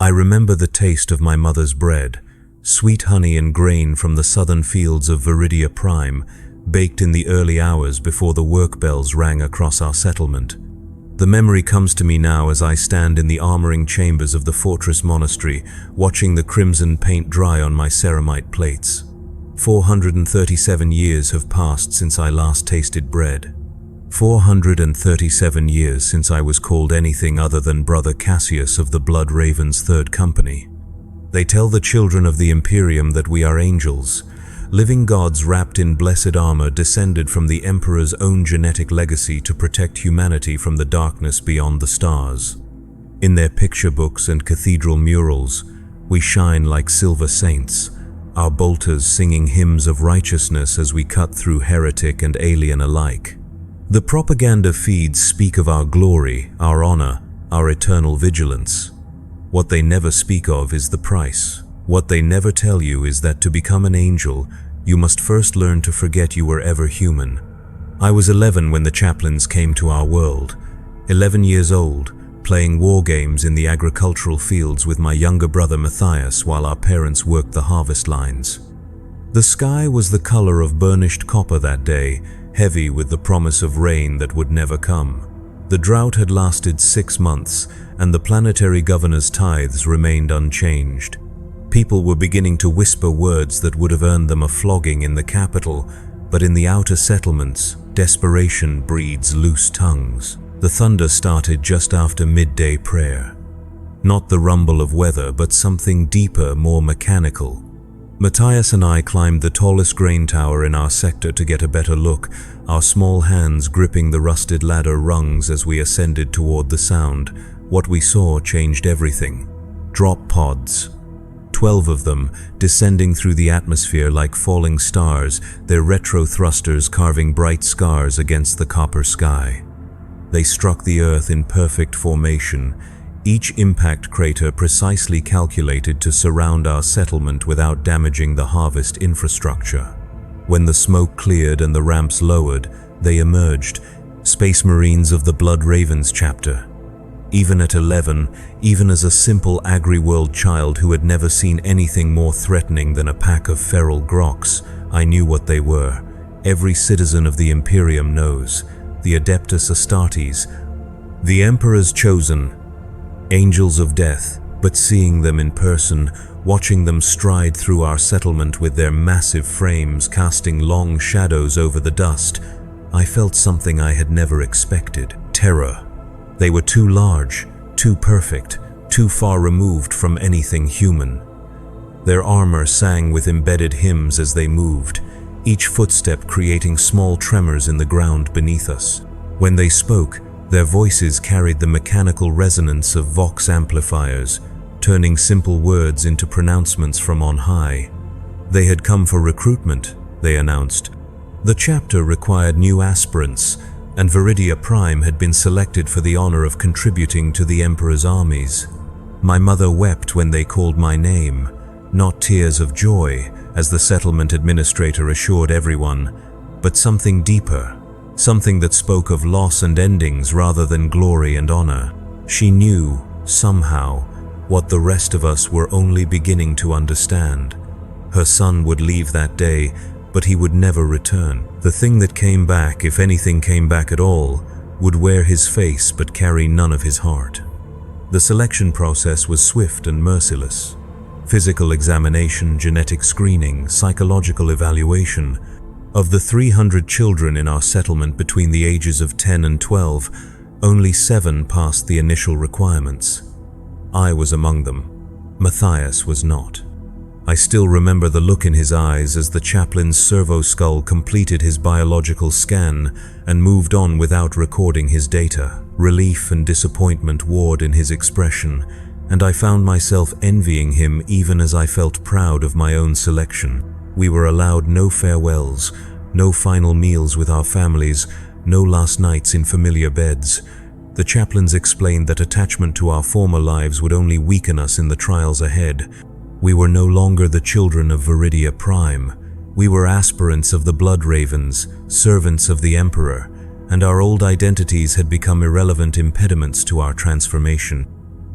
I remember the taste of my mother's bread, sweet honey and grain from the southern fields of Viridia Prime, baked in the early hours before the work bells rang across our settlement. The memory comes to me now as I stand in the armoring chambers of the fortress monastery, watching the crimson paint dry on my ceramite plates. 437 years have passed since I last tasted bread. 437 years since I was called anything other than Brother Cassius of the Blood Raven's Third Company. They tell the children of the Imperium that we are angels, living gods wrapped in blessed armor descended from the Emperor's own genetic legacy to protect humanity from the darkness beyond the stars. In their picture books and cathedral murals, we shine like silver saints, our bolters singing hymns of righteousness as we cut through heretic and alien alike. The propaganda feeds speak of our glory, our honor, our eternal vigilance. What they never speak of is the price. What they never tell you is that to become an angel, you must first learn to forget you were ever human. I was 11 when the chaplains came to our world. 11 years old, playing war games in the agricultural fields with my younger brother Matthias while our parents worked the harvest lines. The sky was the color of burnished copper that day, heavy with the promise of rain that would never come. The drought had lasted 6 months, and the planetary governor's tithes remained unchanged. People were beginning to whisper words that would have earned them a flogging in the capital, but in the outer settlements, desperation breeds loose tongues. The thunder started just after midday prayer. Not the rumble of weather, but something deeper, more mechanical. Matthias and I climbed the tallest grain tower in our sector to get a better look, our small hands gripping the rusted ladder rungs as we ascended toward the sound. What we saw changed everything. Drop pods. 12 of them, descending through the atmosphere like falling stars, their retro thrusters carving bright scars against the copper sky. They struck the earth in perfect formation, each impact crater precisely calculated to surround our settlement without damaging the harvest infrastructure. When the smoke cleared and the ramps lowered, they emerged, Space Marines of the Blood Ravens chapter. Even at 11, even as a simple agri-world child who had never seen anything more threatening than a pack of feral groks, I knew what they were. Every citizen of the Imperium knows. The Adeptus Astartes, the Emperor's chosen, angels of death, but seeing them in person, watching them stride through our settlement with their massive frames casting long shadows over the dust, I felt something I had never expected: terror. They were too large, too perfect, too far removed from anything human. Their armor sang with embedded hymns as they moved, each footstep creating small tremors in the ground beneath us. When they spoke, their voices carried the mechanical resonance of vox amplifiers, turning simple words into pronouncements from on high. They had come for recruitment, they announced. The chapter required new aspirants, and Viridia Prime had been selected for the honor of contributing to the Emperor's armies. My mother wept when they called my name, not tears of joy, as the settlement administrator assured everyone, but something deeper. Something that spoke of loss and endings rather than glory and honor. She knew, somehow, what the rest of us were only beginning to understand. Her son would leave that day, but he would never return. The thing that came back, if anything came back at all, would wear his face but carry none of his heart. The selection process was swift and merciless. Physical examination, genetic screening, psychological evaluation. Of the 300 children in our settlement between the ages of 10 and 12, only 7 passed the initial requirements. I was among them. Matthias was not. I still remember the look in his eyes as the chaplain's servo skull completed his biological scan and moved on without recording his data. Relief and disappointment warred in his expression, and I found myself envying him even as I felt proud of my own selection. We were allowed no farewells, no final meals with our families, no last nights in familiar beds. The chaplains explained that attachment to our former lives would only weaken us in the trials ahead. We were no longer the children of Viridia Prime. We were aspirants of the Blood Ravens, servants of the Emperor, and our old identities had become irrelevant impediments to our transformation.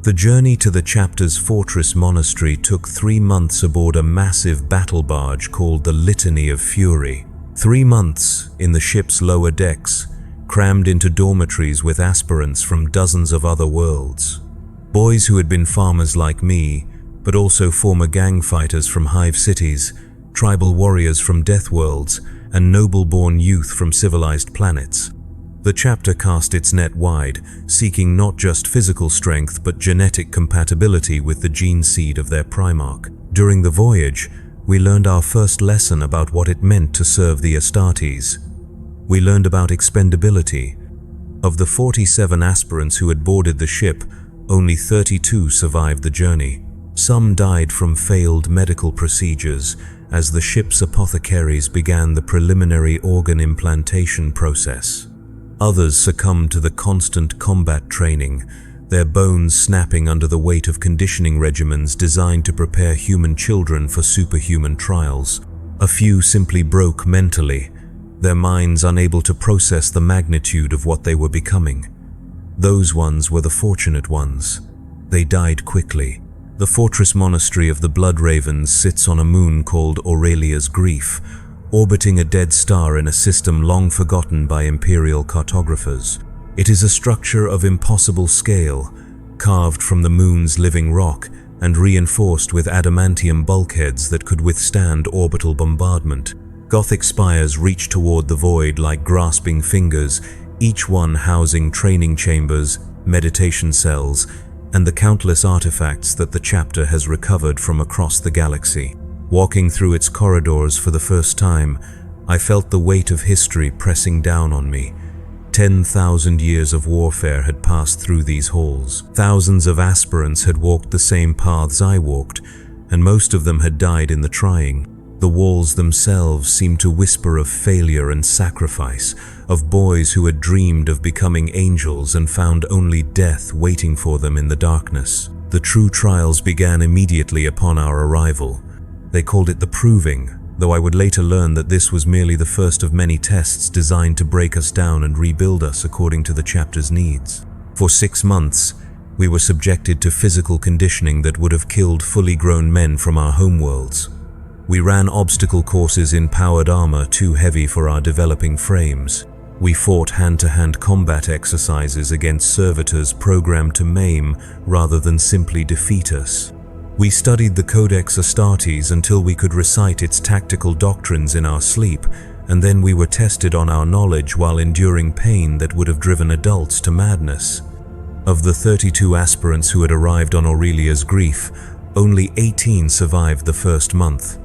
The journey to the chapter's fortress monastery took 3 months aboard a massive battle barge called the Litany of Fury. 3 months in the ship's lower decks, crammed into dormitories with aspirants from dozens of other worlds. Boys who had been farmers like me, but also former gang fighters from hive cities, tribal warriors from death worlds, and noble-born youth from civilized planets. The chapter cast its net wide, seeking not just physical strength but genetic compatibility with the gene seed of their primarch. During the voyage, we learned our first lesson about what it meant to serve the Astartes. We learned about expendability. Of the 47 aspirants who had boarded the ship, only 32 survived the journey. Some died from failed medical procedures as the ship's apothecaries began the preliminary organ implantation process. Others succumbed to the constant combat training, their bones snapping under the weight of conditioning regimens designed to prepare human children for superhuman trials. A few simply broke mentally, their minds unable to process the magnitude of what they were becoming. Those ones were the fortunate ones. They died quickly. The fortress monastery of the Blood Ravens sits on a moon called Aurelia's Grief, orbiting a dead star in a system long forgotten by imperial cartographers. It is a structure of impossible scale, carved from the moon's living rock and reinforced with adamantium bulkheads that could withstand orbital bombardment. Gothic spires reach toward the void like grasping fingers, each one housing training chambers, meditation cells, and the countless artifacts that the chapter has recovered from across the galaxy. Walking through its corridors for the first time, I felt the weight of history pressing down on me. 10,000 years of warfare had passed through these halls. Thousands of aspirants had walked the same paths I walked, and most of them had died in the trying. The walls themselves seemed to whisper of failure and sacrifice, of boys who had dreamed of becoming angels and found only death waiting for them in the darkness. The true trials began immediately upon our arrival. They called it the Proving, though I would later learn that this was merely the first of many tests designed to break us down and rebuild us according to the chapter's needs. For 6 months, we were subjected to physical conditioning that would have killed fully grown men from our homeworlds. We ran obstacle courses in powered armor too heavy for our developing frames. We fought hand-to-hand combat exercises against servitors programmed to maim rather than simply defeat us. We studied the Codex Astartes until we could recite its tactical doctrines in our sleep, and then we were tested on our knowledge while enduring pain that would have driven adults to madness. Of the 32 aspirants who had arrived on Aurelia's Grief, only 18 survived the first month.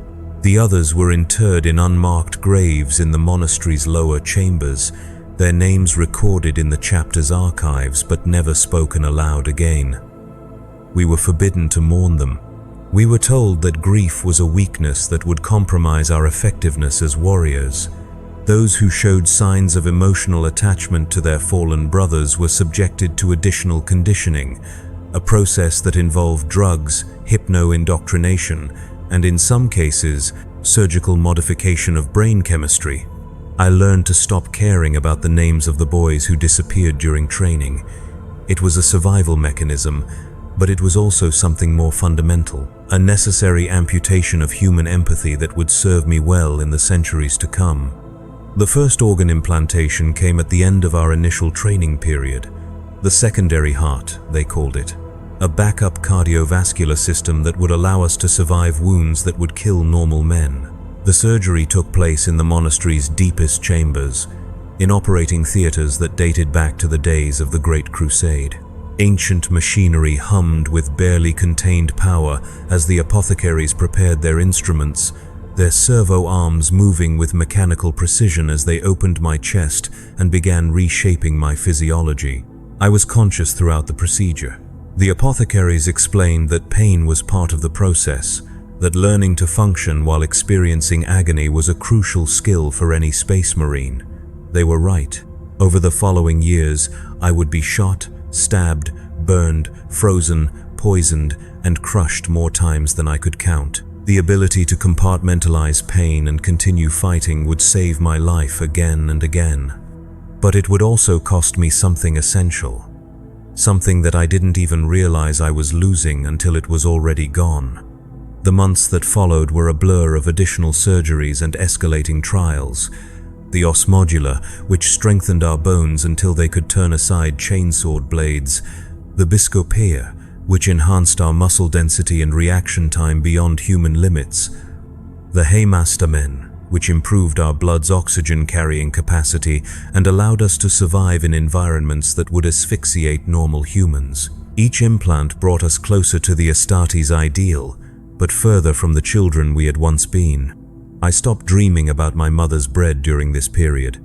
The others were interred in unmarked graves in the monastery's lower chambers, their names recorded in the chapter's archives but never spoken aloud again. We were forbidden to mourn them. We were told that grief was a weakness that would compromise our effectiveness as warriors. Those who showed signs of emotional attachment to their fallen brothers were subjected to additional conditioning, a process that involved drugs, hypno-indoctrination, and in some cases, surgical modification of brain chemistry. I learned to stop caring about the names of the boys who disappeared during training. It was a survival mechanism, but it was also something more fundamental, a necessary amputation of human empathy that would serve me well in the centuries to come. The first organ implantation came at the end of our initial training period. The secondary heart, they called it. A backup cardiovascular system that would allow us to survive wounds that would kill normal men. The surgery took place in the monastery's deepest chambers, in operating theaters that dated back to the days of the Great Crusade. Ancient machinery hummed with barely contained power as the apothecaries prepared their instruments, their servo arms moving with mechanical precision as they opened my chest and began reshaping my physiology. I was conscious throughout the procedure. The apothecaries explained that pain was part of the process, that learning to function while experiencing agony was a crucial skill for any space marine. They were right. Over the following years, I would be shot, stabbed, burned, frozen, poisoned, and crushed more times than I could count. The ability to compartmentalize pain and continue fighting would save my life again and again. But it would also cost me something essential. something that I didn't even realize I was losing until it was already gone. The months that followed were a blur of additional surgeries and escalating trials. The os modula, which strengthened our bones until they could turn aside chainsword blades. The biscopeia, which enhanced our muscle density and reaction time beyond human limits. The hemastamen, which improved our blood's oxygen-carrying capacity and allowed us to survive in environments that would asphyxiate normal humans. Each implant brought us closer to the Astartes ideal, but further from the children we had once been. I stopped dreaming about my mother's bread during this period.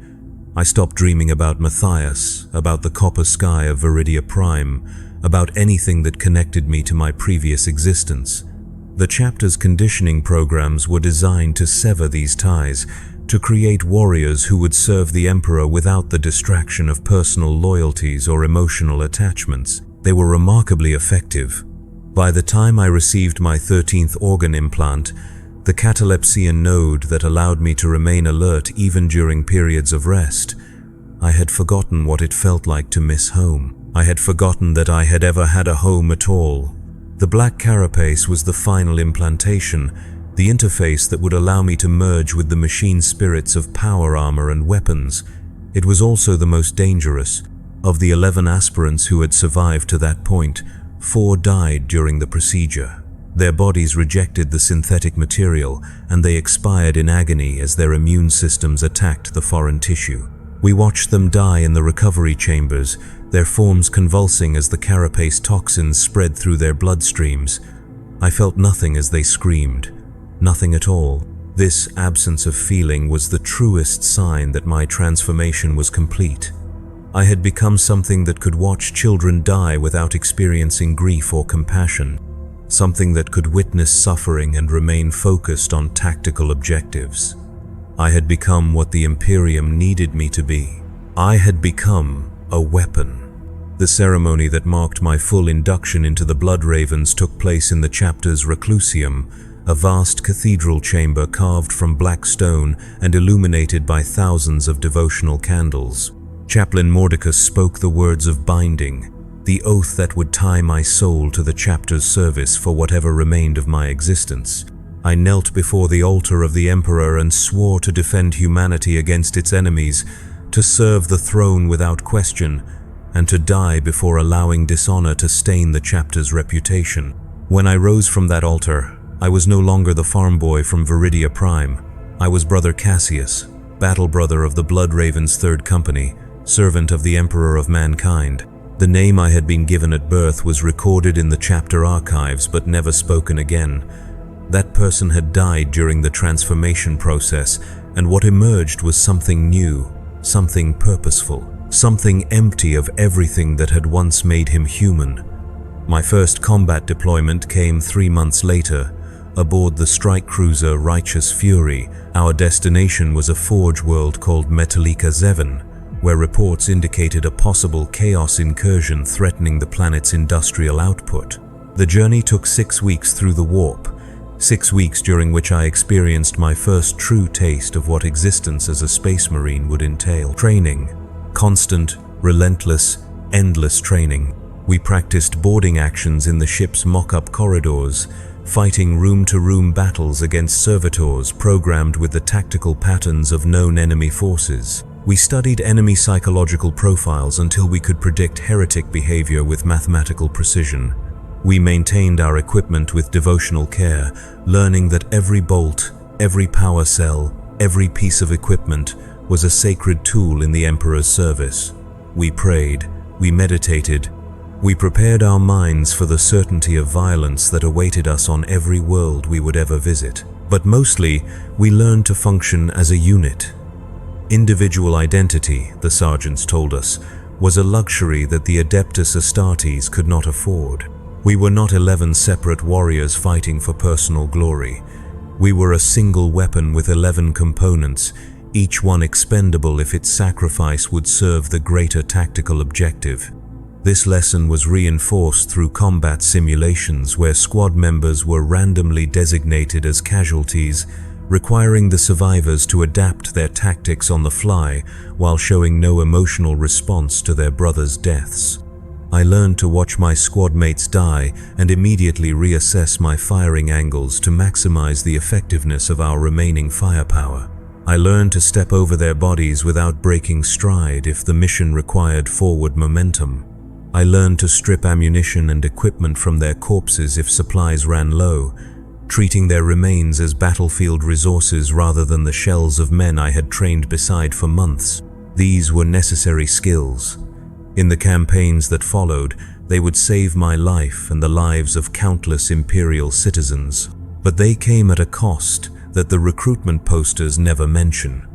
I stopped dreaming about Matthias, about the copper sky of Viridia Prime, about anything that connected me to my previous existence. The chapter's conditioning programs were designed to sever these ties, to create warriors who would serve the Emperor without the distraction of personal loyalties or emotional attachments. They were remarkably effective. By the time I received my 13th organ implant, the catalepsian node that allowed me to remain alert even during periods of rest, I had forgotten what it felt like to miss home. I had forgotten that I had ever had a home at all. The black carapace was the final implantation, the interface that would allow me to merge with the machine spirits of power armor and weapons. It was also the most dangerous. Of the 11 aspirants who had survived to that point, 4 died during the procedure. Their bodies rejected the synthetic material, and they expired in agony as their immune systems attacked the foreign tissue. We watched them die in the recovery chambers, their forms convulsing as the carapace toxins spread through their bloodstreams. I felt nothing as they screamed. Nothing at all. This absence of feeling was the truest sign that my transformation was complete. I had become something that could watch children die without experiencing grief or compassion. Something that could witness suffering and remain focused on tactical objectives. I had become what the Imperium needed me to be. I had become a weapon. The ceremony that marked my full induction into the Blood Ravens took place in the chapter's Reclusium, a vast cathedral chamber carved from black stone and illuminated by thousands of devotional candles. Chaplain Mordecus spoke the words of binding, the oath that would tie my soul to the chapter's service for whatever remained of my existence. I knelt before the altar of the Emperor and swore to defend humanity against its enemies, to serve the throne without question, and to die before allowing dishonor to stain the chapter's reputation. When I rose from that altar, I was no longer the farm boy from Viridia Prime. I was Brother Cassius, battle brother of the Blood Ravens 3rd Company, servant of the Emperor of Mankind. The name I had been given at birth was recorded in the chapter archives but never spoken again. That person had died during the transformation process, and what emerged was something new, something purposeful, something empty of everything that had once made him human. My first combat deployment came 3 months later, aboard the strike cruiser Righteous Fury. Our destination was a forge world called Metallica Zevon, where reports indicated a possible chaos incursion threatening the planet's industrial output. The journey took 6 weeks through the warp, 6 weeks during which I experienced my first true taste of what existence as a space marine would entail. Training. Constant, relentless, endless training. We practiced boarding actions in the ship's mock-up corridors, fighting room-to-room battles against servitors programmed with the tactical patterns of known enemy forces. We studied enemy psychological profiles until we could predict heretic behavior with mathematical precision. We maintained our equipment with devotional care, learning that every bolt, every power cell, every piece of equipment was a sacred tool in the Emperor's service. We prayed, we meditated, we prepared our minds for the certainty of violence that awaited us on every world we would ever visit. But mostly, we learned to function as a unit. Individual identity, the sergeants told us, was a luxury that the Adeptus Astartes could not afford. We were not 11 separate warriors fighting for personal glory. We were a single weapon with 11 components, each one expendable if its sacrifice would serve the greater tactical objective. This lesson was reinforced through combat simulations where squad members were randomly designated as casualties, requiring the survivors to adapt their tactics on the fly while showing no emotional response to their brothers' deaths. I learned to watch my squad mates die and immediately reassess my firing angles to maximize the effectiveness of our remaining firepower. I learned to step over their bodies without breaking stride if the mission required forward momentum. I learned to strip ammunition and equipment from their corpses if supplies ran low, treating their remains as battlefield resources rather than the shells of men I had trained beside for months. These were necessary skills. In the campaigns that followed, they would save my life and the lives of countless Imperial citizens. But they came at a cost that the recruitment posters never mention,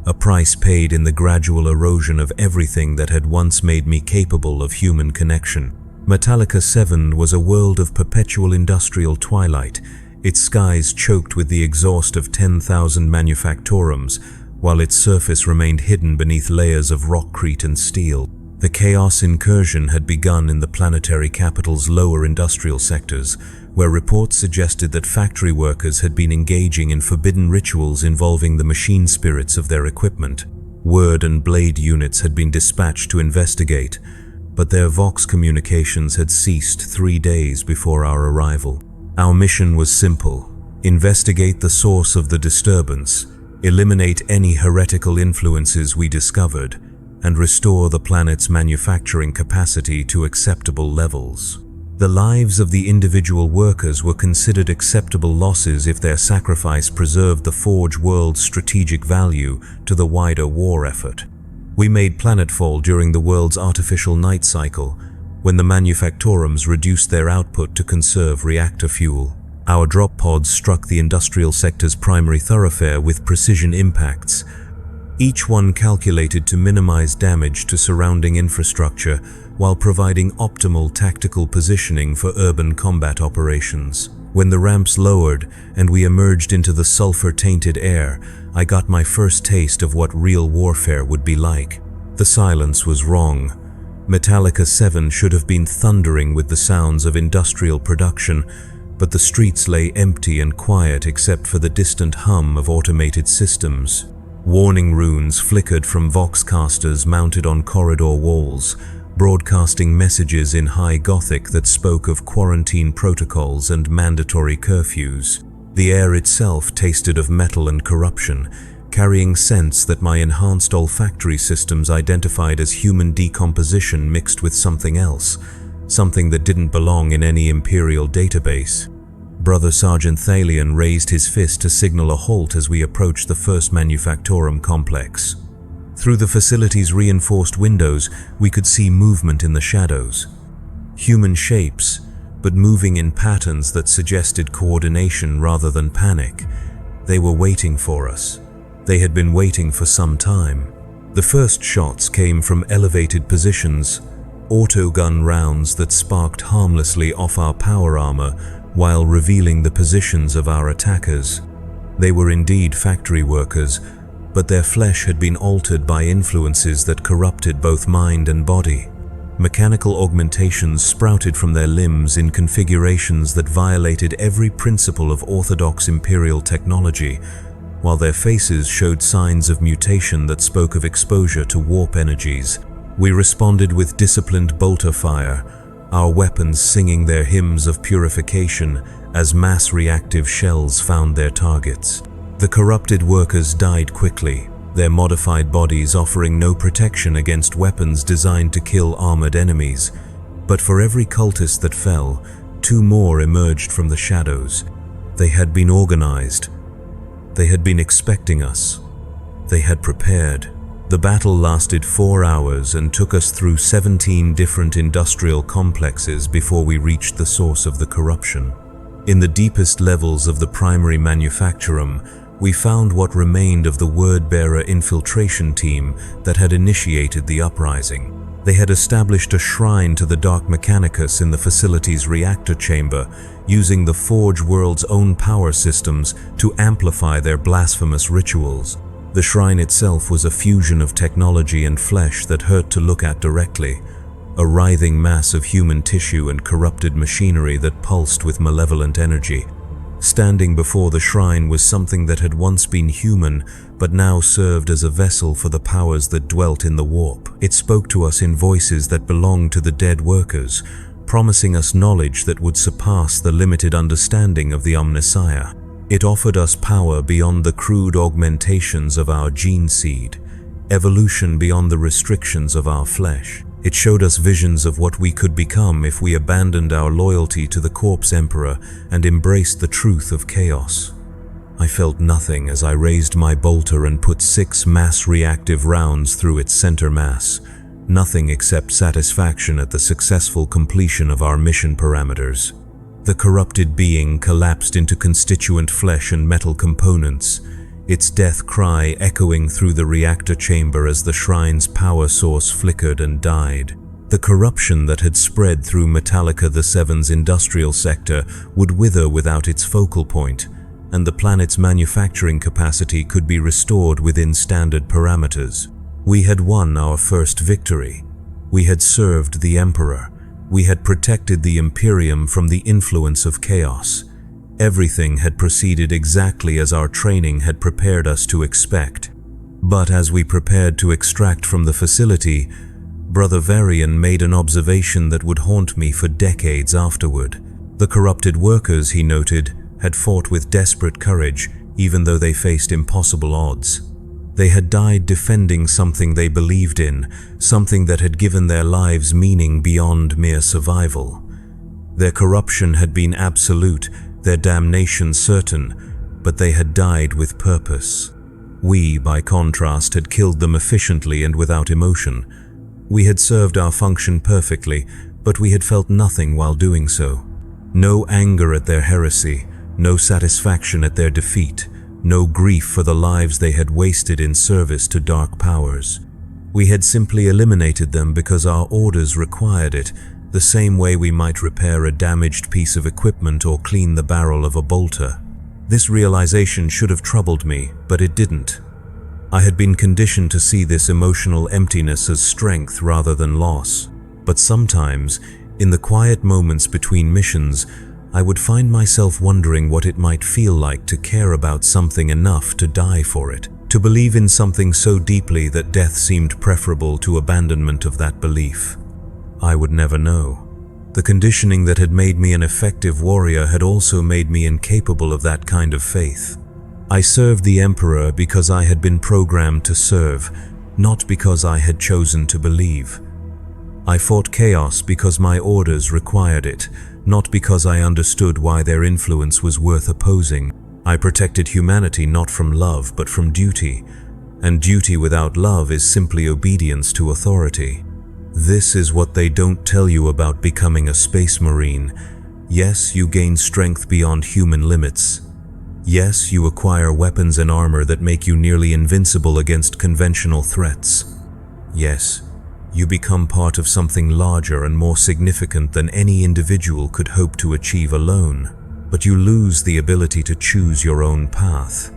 a price paid in the gradual erosion of everything that had once made me capable of human connection. Metallica 7 was a world of perpetual industrial twilight, its skies choked with the exhaust of 10,000 manufactorums, while its surface remained hidden beneath layers of rockcrete and steel. The chaos incursion had begun in the planetary capital's lower industrial sectors, where reports suggested that factory workers had been engaging in forbidden rituals involving the machine spirits of their equipment. Word and blade units had been dispatched to investigate, but their Vox communications had ceased 3 days before our arrival. Our mission was simple: investigate the source of the disturbance, eliminate any heretical influences we discovered, and restore the planet's manufacturing capacity to acceptable levels. The lives of the individual workers were considered acceptable losses if their sacrifice preserved the Forge world's strategic value to the wider war effort. We made planetfall during the world's artificial night cycle, when the manufactorums reduced their output to conserve reactor fuel. Our drop pods struck the industrial sector's primary thoroughfare with precision impacts, each one calculated to minimize damage to surrounding infrastructure while providing optimal tactical positioning for urban combat operations. When the ramps lowered and we emerged into the sulfur-tainted air, I got my first taste of what real warfare would be like. The silence was wrong. Metallica 7 should have been thundering with the sounds of industrial production, but the streets lay empty and quiet except for the distant hum of automated systems. Warning runes flickered from voxcasters mounted on corridor walls, broadcasting messages in high Gothic that spoke of quarantine protocols and mandatory curfews. The air itself tasted of metal and corruption, carrying scents that my enhanced olfactory systems identified as human decomposition mixed with something else, something that didn't belong in any Imperial database. Brother Sergeant Thalion raised his fist to signal a halt as we approached the first manufactorum complex. Through the facility's reinforced windows, we could see movement in the shadows. Human shapes, but moving in patterns that suggested coordination rather than panic. They were waiting for us. They had been waiting for some time. The first shots came from elevated positions, autogun rounds that sparked harmlessly off our power armor while revealing the positions of our attackers. They were indeed factory workers, but their flesh had been altered by influences that corrupted both mind and body. Mechanical augmentations sprouted from their limbs in configurations that violated every principle of orthodox Imperial technology, while their faces showed signs of mutation that spoke of exposure to warp energies. We responded with disciplined bolter fire, our weapons singing their hymns of purification as mass reactive shells found their targets. The corrupted workers died quickly, their modified bodies offering no protection against weapons designed to kill armored enemies. But for every cultist that fell, 2 more emerged from the shadows. They had been organized. They had been expecting us. They had prepared. The battle lasted 4 hours and took us through 17 different industrial complexes before we reached the source of the corruption. In the deepest levels of the primary manufactorum, we found what remained of the word-bearer infiltration team that had initiated the uprising. They had established a shrine to the Dark Mechanicus in the facility's reactor chamber, using the Forge world's own power systems to amplify their blasphemous rituals. The shrine itself was a fusion of technology and flesh that hurt to look at directly, a writhing mass of human tissue and corrupted machinery that pulsed with malevolent energy. Standing before the shrine was something that had once been human, but now served as a vessel for the powers that dwelt in the warp. It spoke to us in voices that belonged to the dead workers, promising us knowledge that would surpass the limited understanding of the Omnissiah. It offered us power beyond the crude augmentations of our gene seed, evolution beyond the restrictions of our flesh. It showed us visions of what we could become if we abandoned our loyalty to the Corpse Emperor and embraced the truth of chaos. I felt nothing as I raised my bolter and put 6 mass reactive rounds through its center mass. Nothing except satisfaction at the successful completion of our mission parameters. The corrupted being collapsed into constituent flesh and metal components, its death cry echoing through the reactor chamber as the shrine's power source flickered and died. The corruption that had spread through Metallica the Seven's industrial sector would wither without its focal point, and the planet's manufacturing capacity could be restored within standard parameters. We had won our first victory. We had served the Emperor. We had protected the Imperium from the influence of chaos. Everything had proceeded exactly as our training had prepared us to expect. But as we prepared to extract from the facility, Brother Varian made an observation that would haunt me for decades afterward. The corrupted workers, he noted, had fought with desperate courage, even though they faced impossible odds. They had died defending something they believed in, something that had given their lives meaning beyond mere survival. Their corruption had been absolute, their damnation certain, but they had died with purpose. We, by contrast, had killed them efficiently and without emotion. We had served our function perfectly, but we had felt nothing while doing so. No anger at their heresy, no satisfaction at their defeat, no grief for the lives they had wasted in service to dark powers. We had simply eliminated them because our orders required it, the same way we might repair a damaged piece of equipment or clean the barrel of a bolter. This realization should have troubled me, but it didn't. I had been conditioned to see this emotional emptiness as strength rather than loss. But sometimes, in the quiet moments between missions, I would find myself wondering what it might feel like to care about something enough to die for it, to believe in something so deeply that death seemed preferable to abandonment of that belief. I would never know. The conditioning that had made me an effective warrior had also made me incapable of that kind of faith. I served the Emperor because I had been programmed to serve, not because I had chosen to believe. I fought chaos because my orders required it, not because I understood why their influence was worth opposing. I protected humanity not from love but from duty, and duty without love is simply obedience to authority. This is what they don't tell you about becoming a space marine. Yes, you gain strength beyond human limits. Yes, you acquire weapons and armor that make you nearly invincible against conventional threats. Yes, you become part of something larger and more significant than any individual could hope to achieve alone. But you lose the ability to choose your own path.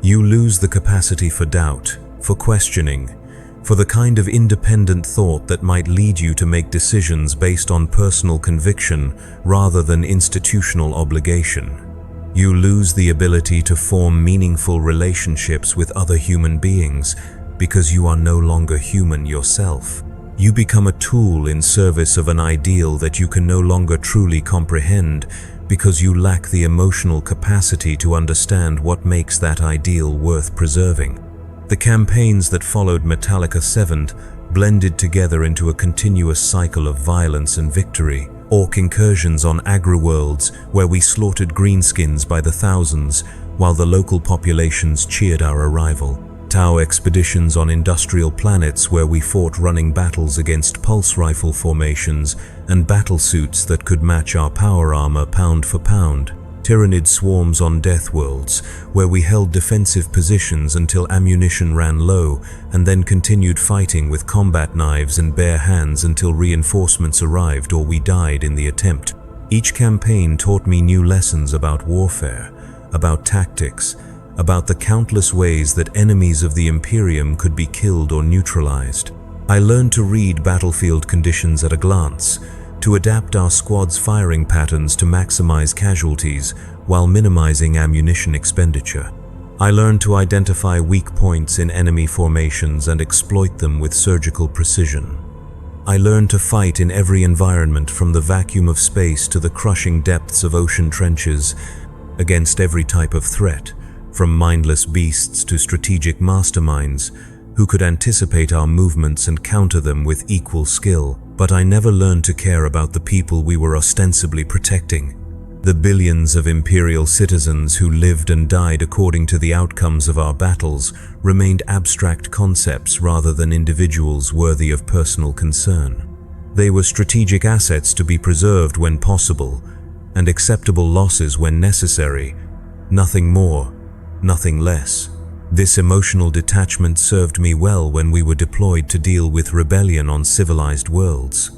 You lose the capacity for doubt, for questioning, for the kind of independent thought that might lead you to make decisions based on personal conviction rather than institutional obligation. You lose the ability to form meaningful relationships with other human beings because you are no longer human yourself. You become a tool in service of an ideal that you can no longer truly comprehend because you lack the emotional capacity to understand what makes that ideal worth preserving. The campaigns that followed Metallica 7 blended together into a continuous cycle of violence and victory. Orc incursions on agri-worlds where we slaughtered greenskins by the thousands while the local populations cheered our arrival. Tau expeditions on industrial planets where we fought running battles against pulse rifle formations and battlesuits that could match our power armor pound for pound. Tyranid swarms on death worlds where we held defensive positions until ammunition ran low and then continued fighting with combat knives and bare hands until reinforcements arrived or we died in the attempt. Each campaign taught me new lessons about warfare, about tactics, about the countless ways that enemies of the Imperium could be killed or neutralized. I learned to read battlefield conditions at a glance, to adapt our squad's firing patterns to maximize casualties while minimizing ammunition expenditure. I learned to identify weak points in enemy formations and exploit them with surgical precision. I learned to fight in every environment, from the vacuum of space to the crushing depths of ocean trenches, against every type of threat, from mindless beasts to strategic masterminds who could anticipate our movements and counter them with equal skill. But I never learned to care about the people we were ostensibly protecting. The billions of Imperial citizens who lived and died according to the outcomes of our battles remained abstract concepts rather than individuals worthy of personal concern. They were strategic assets to be preserved when possible, and acceptable losses when necessary. Nothing more, nothing less. This emotional detachment served me well when we were deployed to deal with rebellion on civilized worlds.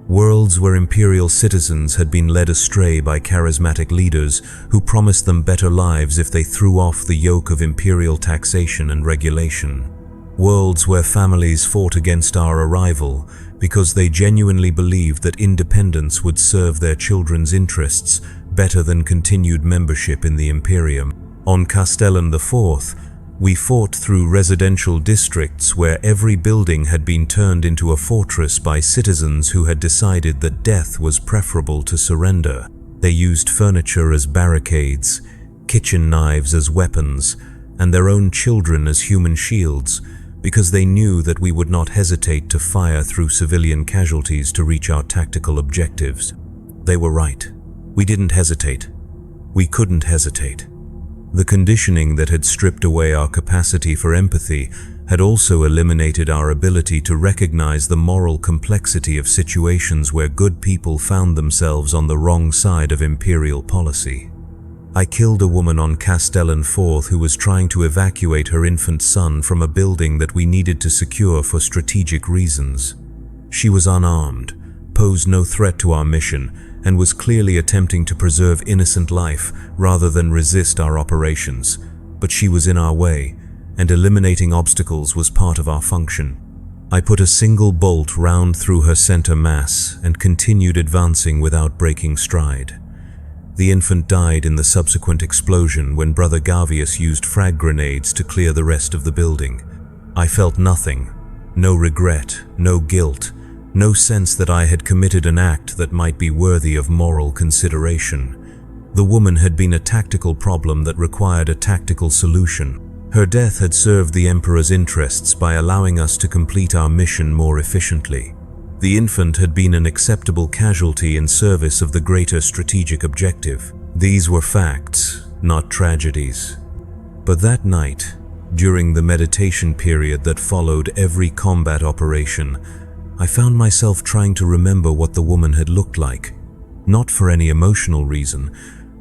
Worlds where Imperial citizens had been led astray by charismatic leaders who promised them better lives if they threw off the yoke of Imperial taxation and regulation. Worlds where families fought against our arrival because they genuinely believed that independence would serve their children's interests better than continued membership in the Imperium. On Castellan IV, we fought through residential districts where every building had been turned into a fortress by citizens who had decided that death was preferable to surrender. They used furniture as barricades, kitchen knives as weapons, and their own children as human shields, because they knew that we would not hesitate to fire through civilian casualties to reach our tactical objectives. They were right. We didn't hesitate. We couldn't hesitate. The conditioning that had stripped away our capacity for empathy had also eliminated our ability to recognize the moral complexity of situations where good people found themselves on the wrong side of Imperial policy. I killed a woman on Castellan IV who was trying to evacuate her infant son from a building that we needed to secure for strategic reasons. She was unarmed, posed no threat to our mission, and was clearly attempting to preserve innocent life rather than resist our operations. But she was in our way, and eliminating obstacles was part of our function. I put a single bolt round through her center mass and continued advancing without breaking stride. The infant died in the subsequent explosion when Brother Gavius used frag grenades to clear the rest of the building. I felt nothing, no regret, no guilt, no sense that I had committed an act that might be worthy of moral consideration. The woman had been a tactical problem that required a tactical solution. Her death had served the Emperor's interests by allowing us to complete our mission more efficiently. The infant had been an acceptable casualty in service of the greater strategic objective. These were facts, not tragedies. But that night, during the meditation period that followed every combat operation, I found myself trying to remember what the woman had looked like, not for any emotional reason,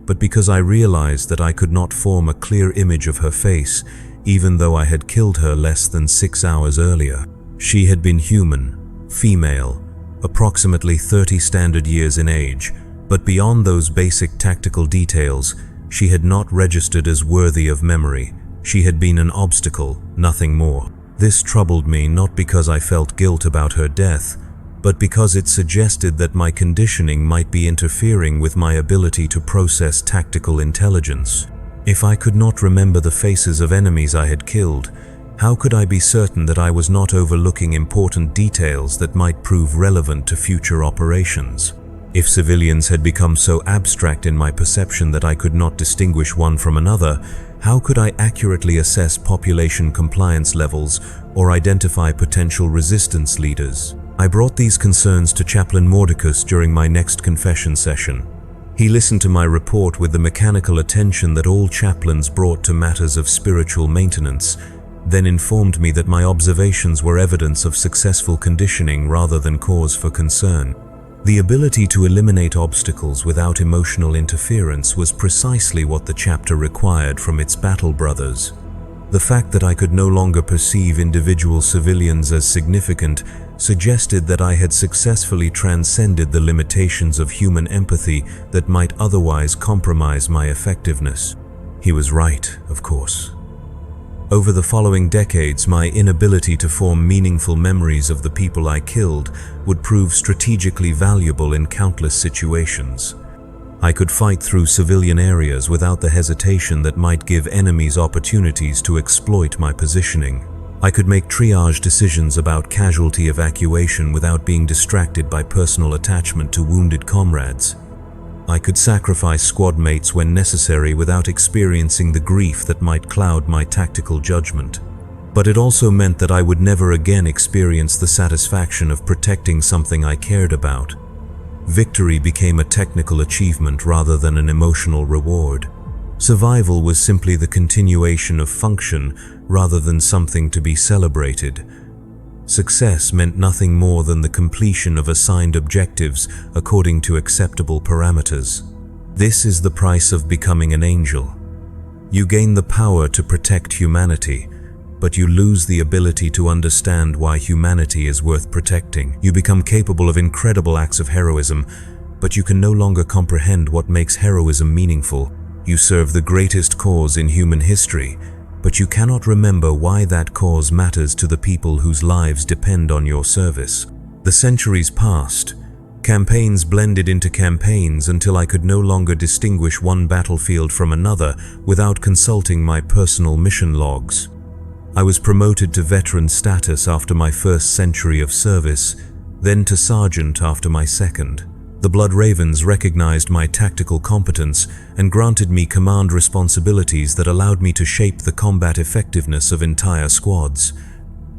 but because I realized that I could not form a clear image of her face, even though I had killed her less than 6 hours earlier. She had been human, female, approximately 30 standard years in age, but beyond those basic tactical details, she had not registered as worthy of memory. She had been an obstacle, nothing more. This troubled me not because I felt guilt about her death, but because it suggested that my conditioning might be interfering with my ability to process tactical intelligence. If I could not remember the faces of enemies I had killed, how could I be certain that I was not overlooking important details that might prove relevant to future operations? If civilians had become so abstract in my perception that I could not distinguish one from another, how could I accurately assess population compliance levels or identify potential resistance leaders? I brought these concerns to Chaplain Mordecus during my next confession session. He listened to my report with the mechanical attention that all chaplains brought to matters of spiritual maintenance, then informed me that my observations were evidence of successful conditioning rather than cause for concern. The ability to eliminate obstacles without emotional interference was precisely what the chapter required from its battle brothers. The fact that I could no longer perceive individual civilians as significant suggested that I had successfully transcended the limitations of human empathy that might otherwise compromise my effectiveness. He was right, of course. Over the following decades, my inability to form meaningful memories of the people I killed would prove strategically valuable in countless situations. I could fight through civilian areas without the hesitation that might give enemies opportunities to exploit my positioning. I could make triage decisions about casualty evacuation without being distracted by personal attachment to wounded comrades. I could sacrifice squad mates when necessary without experiencing the grief that might cloud my tactical judgment. But it also meant that I would never again experience the satisfaction of protecting something I cared about. Victory became a technical achievement rather than an emotional reward. Survival was simply the continuation of function rather than something to be celebrated. Success meant nothing more than the completion of assigned objectives according to acceptable parameters. This is the price of becoming an angel. You gain the power to protect humanity, but you lose the ability to understand why humanity is worth protecting. You become capable of incredible acts of heroism, but you can no longer comprehend what makes heroism meaningful. You serve the greatest cause in human history, but you cannot remember why that cause matters to the people whose lives depend on your service. The centuries passed. Campaigns blended into campaigns until I could no longer distinguish one battlefield from another without consulting my personal mission logs. I was promoted to veteran status after my first century of service, then to sergeant after my second. The Blood Ravens recognized my tactical competence and granted me command responsibilities that allowed me to shape the combat effectiveness of entire squads.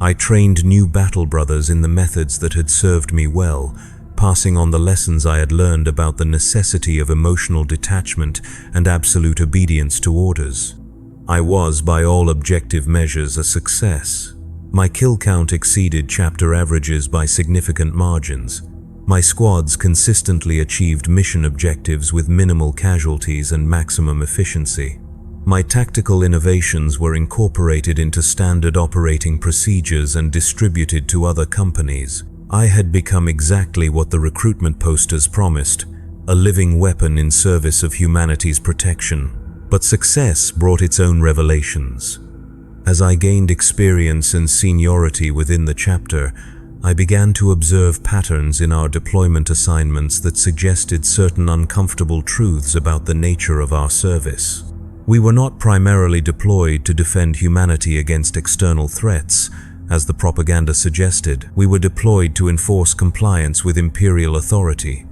I trained new battle brothers in the methods that had served me well, passing on the lessons I had learned about the necessity of emotional detachment and absolute obedience to orders. I was, by all objective measures, a success. My kill count exceeded chapter averages by significant margins. My squads consistently achieved mission objectives with minimal casualties and maximum efficiency. My tactical innovations were incorporated into standard operating procedures and distributed to other companies. I had become exactly what the recruitment posters promised, a living weapon in service of humanity's protection. But success brought its own revelations. As I gained experience and seniority within the chapter, I began to observe patterns in our deployment assignments that suggested certain uncomfortable truths about the nature of our service. We were not primarily deployed to defend humanity against external threats, as the propaganda suggested. We were deployed to enforce compliance with imperial authority,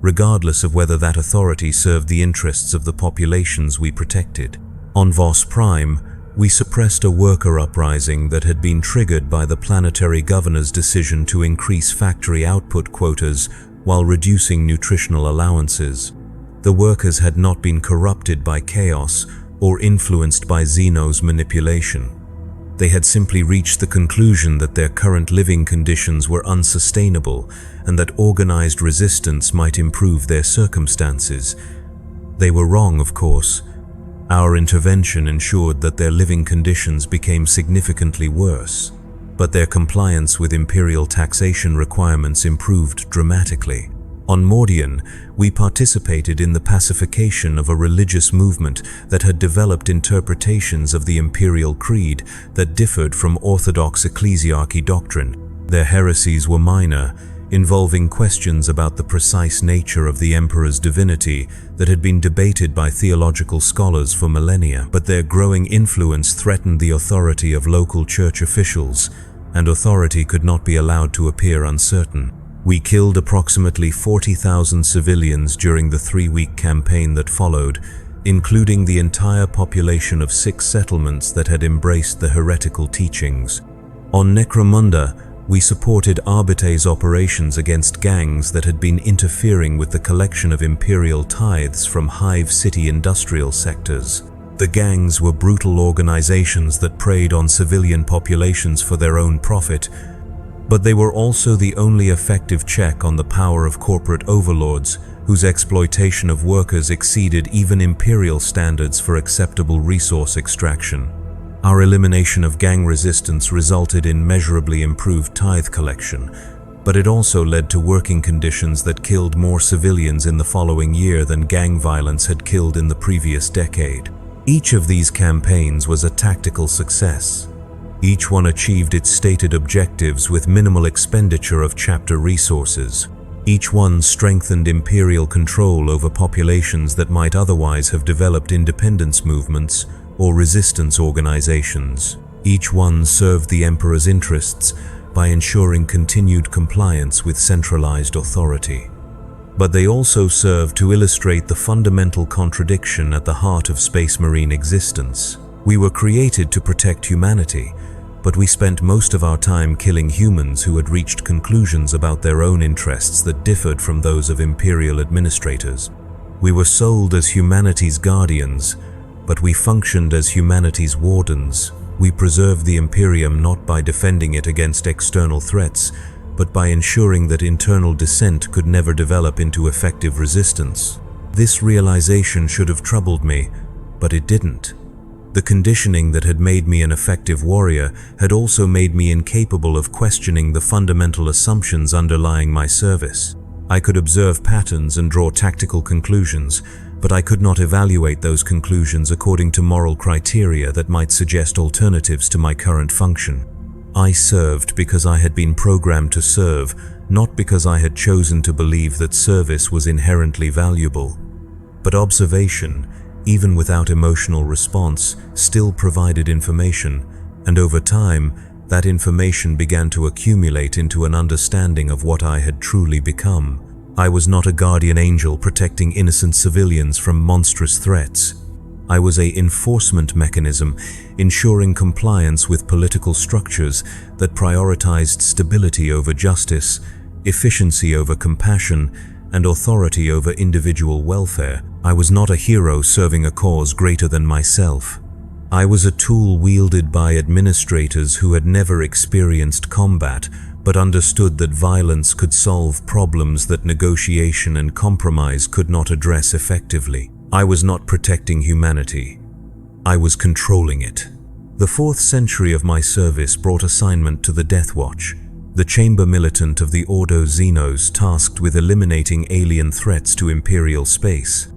regardless of whether that authority served the interests of the populations we protected. On Vos Prime, we suppressed a worker uprising that had been triggered by the planetary governor's decision to increase factory output quotas while reducing nutritional allowances. The workers had not been corrupted by chaos or influenced by Xeno's manipulation. They had simply reached the conclusion that their current living conditions were unsustainable and that organized resistance might improve their circumstances. They were wrong, of course. Our intervention ensured that their living conditions became significantly worse, but their compliance with imperial taxation requirements improved dramatically. On Mordian, we participated in the pacification of a religious movement that had developed interpretations of the imperial creed that differed from orthodox ecclesiarchy doctrine. Their heresies were minor, involving questions about the precise nature of the emperor's divinity that had been debated by theological scholars for millennia, but their growing influence threatened the authority of local church officials, and authority could not be allowed to appear uncertain. We killed approximately 40,000 civilians during the 3-week campaign that followed, including the entire population of 6 settlements that had embraced the heretical teachings. On Necromunda, we supported Arbite's operations against gangs that had been interfering with the collection of imperial tithes from Hive City industrial sectors. The gangs were brutal organizations that preyed on civilian populations for their own profit, but they were also the only effective check on the power of corporate overlords whose exploitation of workers exceeded even imperial standards for acceptable resource extraction. Our elimination of gang resistance resulted in measurably improved tithe collection, but it also led to working conditions that killed more civilians in the following year than gang violence had killed in the previous decade. Each of these campaigns was a tactical success. Each one achieved its stated objectives with minimal expenditure of chapter resources. Each one strengthened imperial control over populations that might otherwise have developed independence movements or resistance organizations. Each one served the emperor's interests by ensuring continued compliance with centralized authority. But they also serve to illustrate the fundamental contradiction at the heart of Space Marine existence. We were created to protect humanity, but we spent most of our time killing humans who had reached conclusions about their own interests that differed from those of imperial administrators. We were sold as humanity's guardians, but we functioned as humanity's wardens. We preserved the Imperium not by defending it against external threats, but by ensuring that internal dissent could never develop into effective resistance. This realization should have troubled me, but it didn't. The conditioning that had made me an effective warrior had also made me incapable of questioning the fundamental assumptions underlying my service. I could observe patterns and draw tactical conclusions, but I could not evaluate those conclusions according to moral criteria that might suggest alternatives to my current function. I served because I had been programmed to serve, not because I had chosen to believe that service was inherently valuable. But observation, even without emotional response, still provided information, and over time, that information began to accumulate into an understanding of what I had truly become. I was not a guardian angel protecting innocent civilians from monstrous threats. I was an enforcement mechanism, ensuring compliance with political structures that prioritized stability over justice, efficiency over compassion, and authority over individual welfare. I was not a hero serving a cause greater than myself. I was a tool wielded by administrators who had never experienced combat, but understood that violence could solve problems that negotiation and compromise could not address effectively. I was not protecting humanity. I was controlling it. The 4th century of my service brought assignment to the Death Watch, the chamber militant of the Ordo Xenos tasked with eliminating alien threats to Imperial space.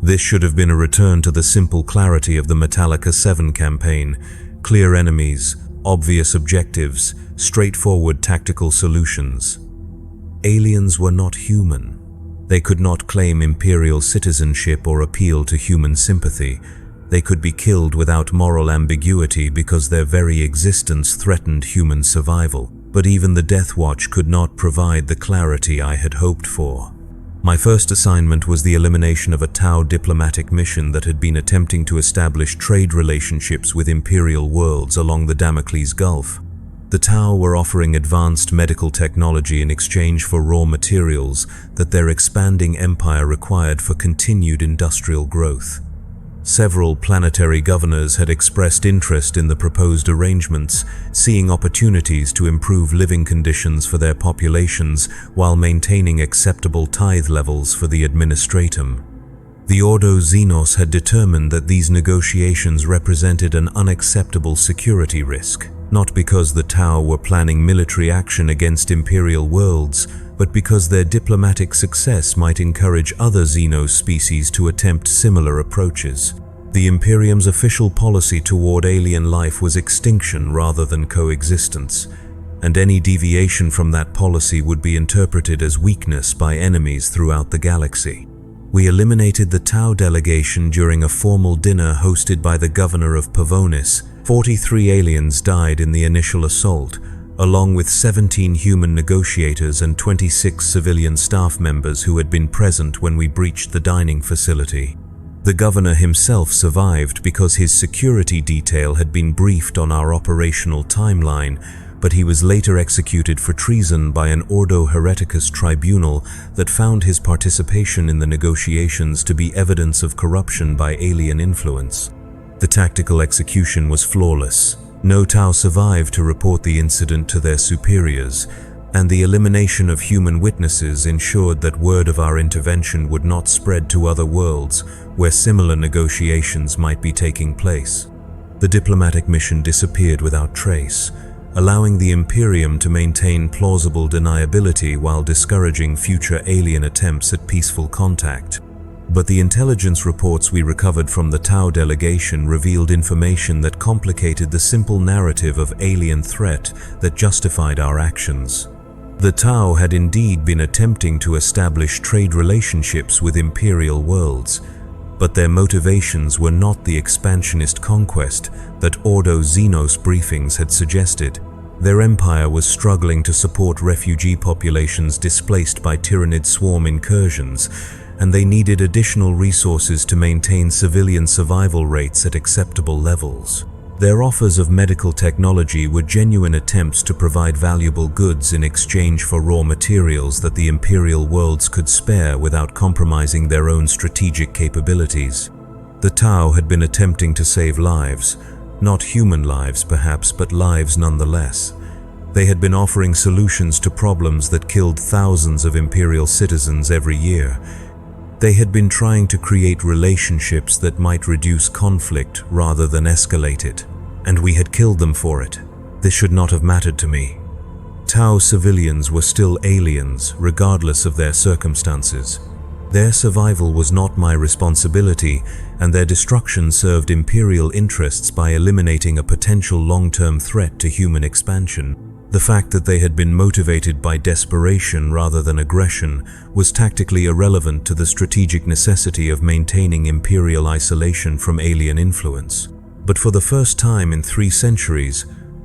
This should have been a return to the simple clarity of the Metallica 7 campaign: clear enemies, obvious objectives, straightforward tactical solutions. Aliens were not human. They could not claim Imperial citizenship or appeal to human sympathy. They could be killed without moral ambiguity because their very existence threatened human survival. But even the Death Watch could not provide the clarity I had hoped for. My first assignment was the elimination of a Tau diplomatic mission that had been attempting to establish trade relationships with Imperial worlds along the Damocles Gulf. The Tau were offering advanced medical technology in exchange for raw materials that their expanding empire required for continued industrial growth. Several planetary governors had expressed interest in the proposed arrangements, seeing opportunities to improve living conditions for their populations while maintaining acceptable tithe levels for the administratum. The Ordo Xenos had determined that these negotiations represented an unacceptable security risk, not because the Tau were planning military action against Imperial worlds, but because their diplomatic success might encourage other Xenos species to attempt similar approaches. The Imperium's official policy toward alien life was extinction rather than coexistence, and any deviation from that policy would be interpreted as weakness by enemies throughout the galaxy. We eliminated the Tau delegation during a formal dinner hosted by the governor of Pavonis. 43 aliens died in the initial assault, along with 17 human negotiators and 26 civilian staff members who had been present when we breached the dining facility. The governor himself survived because his security detail had been briefed on our operational timeline, but he was later executed for treason by an Ordo Hereticus tribunal that found his participation in the negotiations to be evidence of corruption by alien influence. The tactical execution was flawless. No Tau survived to report the incident to their superiors, and the elimination of human witnesses ensured that word of our intervention would not spread to other worlds where similar negotiations might be taking place. The diplomatic mission disappeared without trace, allowing the Imperium to maintain plausible deniability while discouraging future alien attempts at peaceful contact. But the intelligence reports we recovered from the Tau delegation revealed information that complicated the simple narrative of alien threat that justified our actions. The Tau had indeed been attempting to establish trade relationships with imperial worlds, but their motivations were not the expansionist conquest that Ordo Xenos briefings had suggested. Their empire was struggling to support refugee populations displaced by tyranid swarm incursions, and they needed additional resources to maintain civilian survival rates at acceptable levels. Their offers of medical technology were genuine attempts to provide valuable goods in exchange for raw materials that the imperial worlds could spare without compromising their own strategic capabilities. The Tau had been attempting to save lives, not human lives perhaps, but lives nonetheless. They had been offering solutions to problems that killed thousands of imperial citizens every year. They had been trying to create relationships that might reduce conflict rather than escalate it, and we had killed them for it. This should not have mattered to me. Tau civilians were still aliens, regardless of their circumstances. Their survival was not my responsibility, and their destruction served imperial interests by eliminating a potential long-term threat to human expansion. The fact that they had been motivated by desperation rather than aggression was tactically irrelevant to the strategic necessity of maintaining imperial isolation from alien influence. But for the first time in 3 centuries,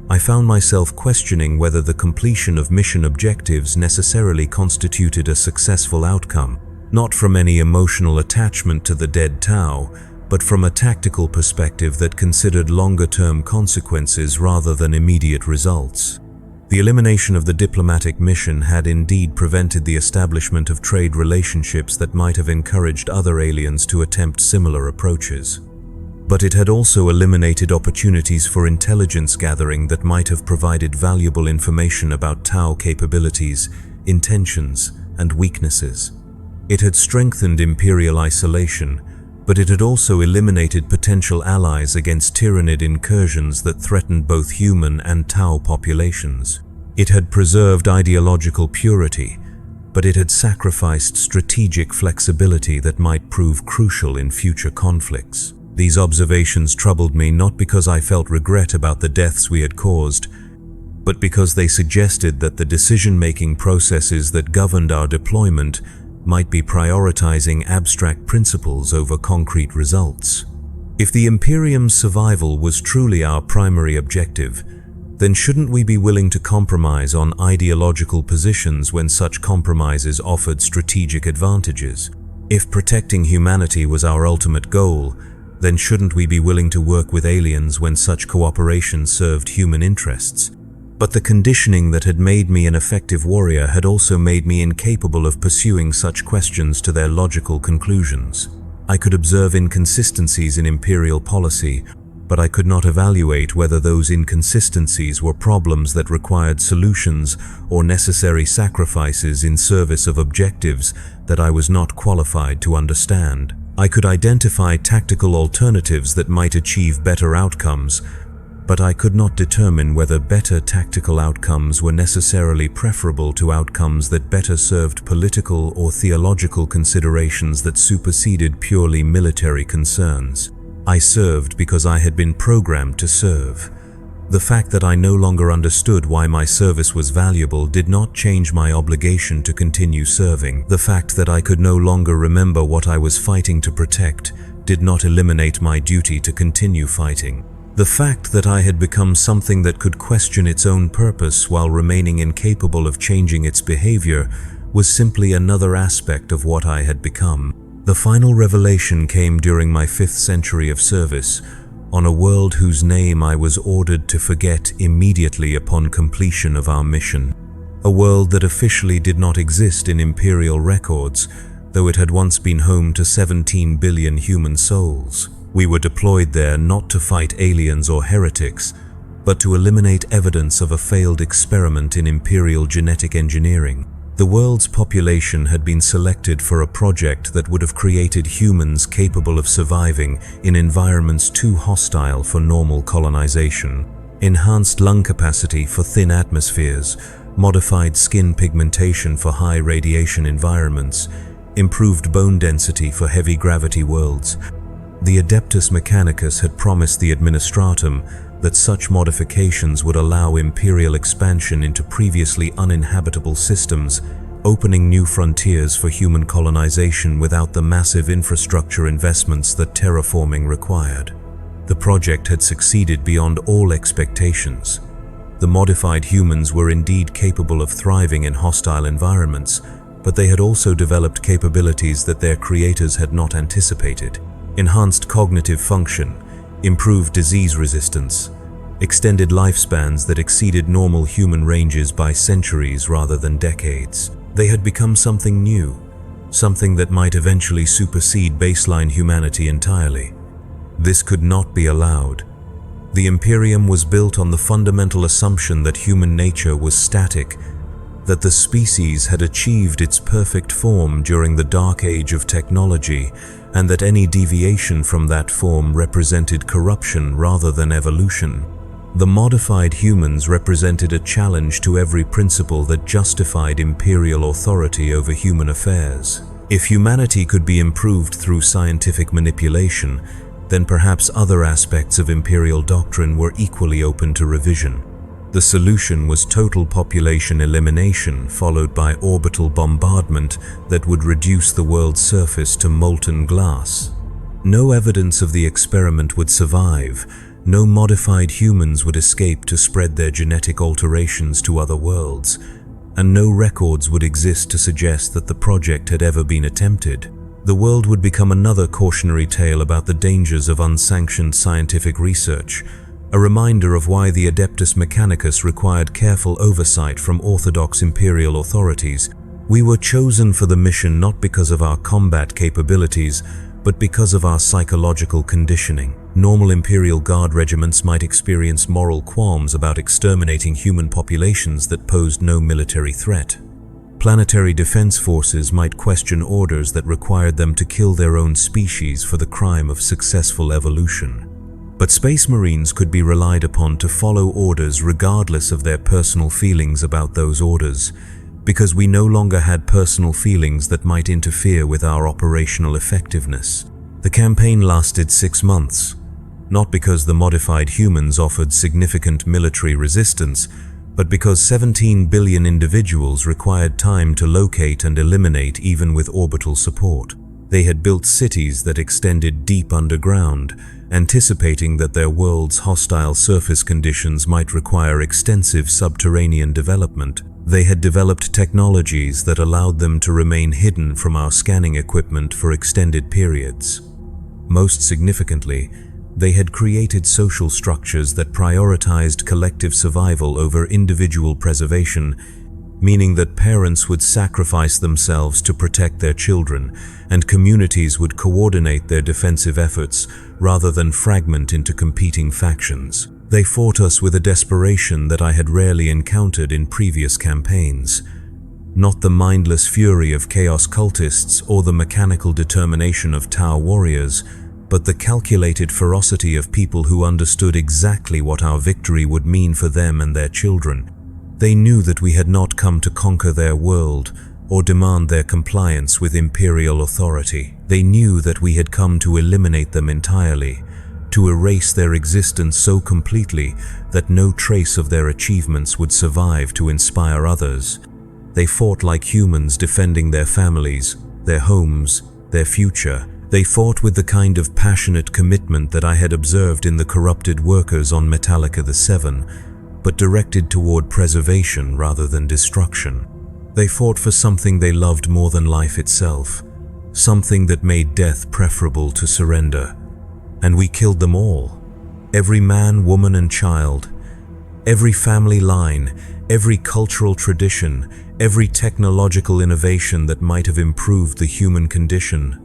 I found myself questioning whether the completion of mission objectives necessarily constituted a successful outcome, not from any emotional attachment to the dead Tau, but from a tactical perspective that considered longer-term consequences rather than immediate results. The elimination of the diplomatic mission had indeed prevented the establishment of trade relationships that might have encouraged other aliens to attempt similar approaches. But it had also eliminated opportunities for intelligence gathering that might have provided valuable information about Tau capabilities, intentions, and weaknesses. It had strengthened imperial isolation, but it had also eliminated potential allies against tyranid incursions that threatened both human and Tau populations. It had preserved ideological purity, but it had sacrificed strategic flexibility that might prove crucial in future conflicts. These observations troubled me not because I felt regret about the deaths we had caused, but because they suggested that the decision-making processes that governed our deployment might be prioritizing abstract principles over concrete results. If the Imperium's survival was truly our primary objective, then shouldn't we be willing to compromise on ideological positions when such compromises offered strategic advantages? If protecting humanity was our ultimate goal, then shouldn't we be willing to work with aliens when such cooperation served human interests? But the conditioning that had made me an effective warrior had also made me incapable of pursuing such questions to their logical conclusions. I could observe inconsistencies in imperial policy, but I could not evaluate whether those inconsistencies were problems that required solutions or necessary sacrifices in service of objectives that I was not qualified to understand. I could identify tactical alternatives that might achieve better outcomes, but I could not determine whether better tactical outcomes were necessarily preferable to outcomes that better served political or theological considerations that superseded purely military concerns. I served because I had been programmed to serve. The fact that I no longer understood why my service was valuable did not change my obligation to continue serving. The fact that I could no longer remember what I was fighting to protect did not eliminate my duty to continue fighting. The fact that I had become something that could question its own purpose while remaining incapable of changing its behavior was simply another aspect of what I had become. The final revelation came during my 5th century of service, on a world whose name I was ordered to forget immediately upon completion of our mission. A world that officially did not exist in imperial records, though it had once been home to 17 billion human souls. We were deployed there not to fight aliens or heretics, but to eliminate evidence of a failed experiment in imperial genetic engineering. The world's population had been selected for a project that would have created humans capable of surviving in environments too hostile for normal colonization. Enhanced lung capacity for thin atmospheres, modified skin pigmentation for high radiation environments, improved bone density for heavy gravity worlds. The Adeptus Mechanicus had promised the Administratum that such modifications would allow imperial expansion into previously uninhabitable systems, opening new frontiers for human colonization without the massive infrastructure investments that terraforming required. The project had succeeded beyond all expectations. The modified humans were indeed capable of thriving in hostile environments, but they had also developed capabilities that their creators had not anticipated. Enhanced cognitive function, improved disease resistance, extended lifespans that exceeded normal human ranges by centuries rather than decades. They had become something new, something that might eventually supersede baseline humanity entirely. This could not be allowed. The Imperium was built on the fundamental assumption that human nature was static, that the species had achieved its perfect form during the dark age of technology, and that any deviation from that form represented corruption rather than evolution. The modified humans represented a challenge to every principle that justified imperial authority over human affairs. If humanity could be improved through scientific manipulation, then perhaps other aspects of imperial doctrine were equally open to revision. The solution was total population elimination, followed by orbital bombardment that would reduce the world's surface to molten glass. No evidence of the experiment would survive. No modified humans would escape to spread their genetic alterations to other worlds, and no records would exist to suggest that the project had ever been attempted. The world would become another cautionary tale about the dangers of unsanctioned scientific research, a reminder of why the Adeptus Mechanicus required careful oversight from orthodox imperial authorities. We were chosen for the mission not because of our combat capabilities, but because of our psychological conditioning. Normal Imperial Guard regiments might experience moral qualms about exterminating human populations that posed no military threat. Planetary defense forces might question orders that required them to kill their own species for the crime of successful evolution. But Space Marines could be relied upon to follow orders regardless of their personal feelings about those orders, because we no longer had personal feelings that might interfere with our operational effectiveness. The campaign lasted 6 months, not because the modified humans offered significant military resistance, but because 17 billion individuals required time to locate and eliminate even with orbital support. They had built cities that extended deep underground, anticipating that their world's hostile surface conditions might require extensive subterranean development. They had developed technologies that allowed them to remain hidden from our scanning equipment for extended periods. Most significantly, they had created social structures that prioritized collective survival over individual preservation, meaning that parents would sacrifice themselves to protect their children, and communities would coordinate their defensive efforts rather than fragment into competing factions. They fought us with a desperation that I had rarely encountered in previous campaigns. Not the mindless fury of chaos cultists or the mechanical determination of Tau warriors, but the calculated ferocity of people who understood exactly what our victory would mean for them and their children. They knew that we had not come to conquer their world or demand their compliance with imperial authority. They knew that we had come to eliminate them entirely, to erase their existence so completely that no trace of their achievements would survive to inspire others. They fought like humans, defending their families, their homes, their future. They fought with the kind of passionate commitment that I had observed in the corrupted workers on Metallica the 7, but directed toward preservation rather than destruction. They fought for something they loved more than life itself, something that made death preferable to surrender. And we killed them all. Every man, woman, and child. Every family line, every cultural tradition, every technological innovation that might have improved the human condition.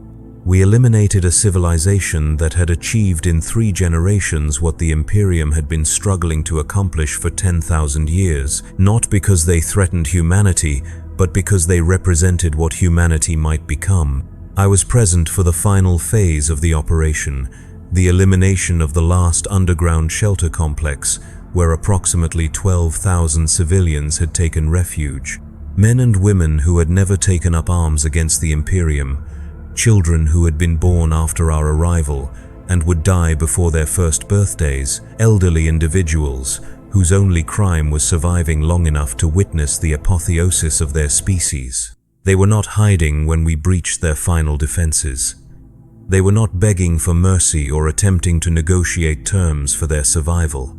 We eliminated a civilization that had achieved in 3 generations what the Imperium had been struggling to accomplish for 10,000 years, not because they threatened humanity, but because they represented what humanity might become. I was present for the final phase of the operation, the elimination of the last underground shelter complex, where approximately 12,000 civilians had taken refuge. Men and women who had never taken up arms against the Imperium, children who had been born after our arrival and would die before their first birthdays, elderly individuals whose only crime was surviving long enough to witness the apotheosis of their species. They were not hiding when we breached their final defenses. They were not begging for mercy or attempting to negotiate terms for their survival.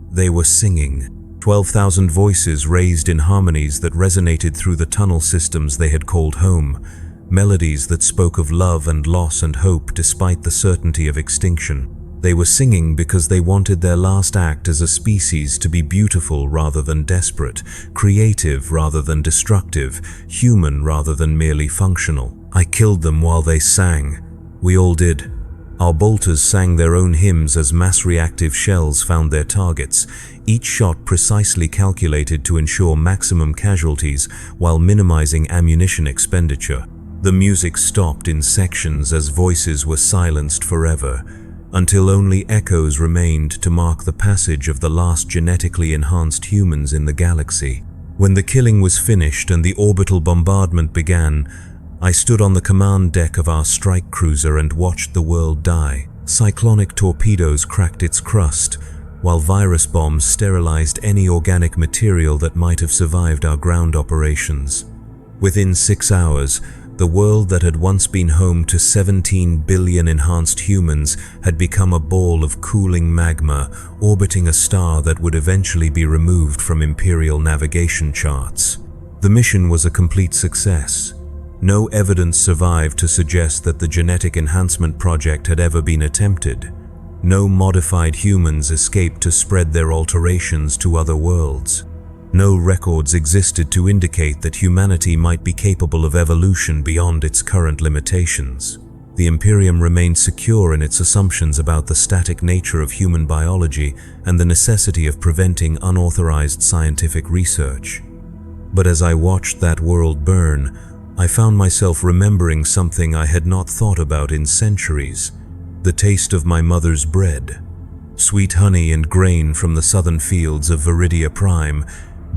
They were singing. 12,000 voices raised in harmonies that resonated through the tunnel systems they had called home, melodies that spoke of love and loss and hope despite the certainty of extinction. They were singing because they wanted their last act as a species to be beautiful rather than desperate, creative rather than destructive, human rather than merely functional. I killed them while they sang. We all did. Our bolters sang their own hymns as mass-reactive shells found their targets, each shot precisely calculated to ensure maximum casualties while minimizing ammunition expenditure. The music stopped in sections as voices were silenced forever, until only echoes remained to mark the passage of the last genetically enhanced humans in the galaxy. When the killing was finished and the orbital bombardment began, I stood on the command deck of our strike cruiser and watched the world die. Cyclonic torpedoes cracked its crust, while virus bombs sterilized any organic material that might have survived our ground operations. Within 6 hours, the world that had once been home to 17 billion enhanced humans had become a ball of cooling magma orbiting a star that would eventually be removed from Imperial navigation charts. The mission was a complete success. No evidence survived to suggest that the genetic enhancement project had ever been attempted. No modified humans escaped to spread their alterations to other worlds. No records existed to indicate that humanity might be capable of evolution beyond its current limitations. The Imperium remained secure in its assumptions about the static nature of human biology and the necessity of preventing unauthorized scientific research. But as I watched that world burn, I found myself remembering something I had not thought about in centuries: the taste of my mother's bread. Sweet honey and grain from the southern fields of Viridia Prime,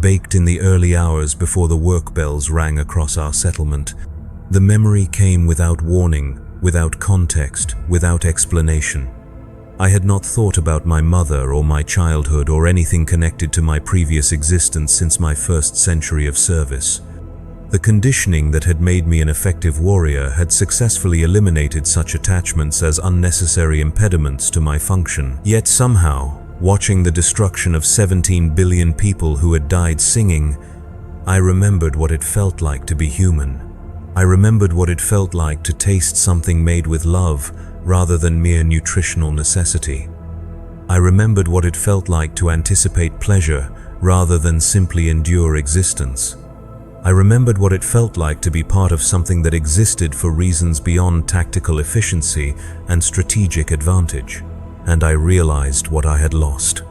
baked in the early hours before the work bells rang across our settlement. The memory came without warning, without context, without explanation. I had not thought about my mother or my childhood or anything connected to my previous existence since my first century of service. The conditioning that had made me an effective warrior had successfully eliminated such attachments as unnecessary impediments to my function. Yet somehow, watching the destruction of 17 billion people who had died singing, I remembered what it felt like to be human. I remembered what it felt like to taste something made with love rather than mere nutritional necessity. I remembered what it felt like to anticipate pleasure rather than simply endure existence. I remembered what it felt like to be part of something that existed for reasons beyond tactical efficiency and strategic advantage. And I realized what I had lost.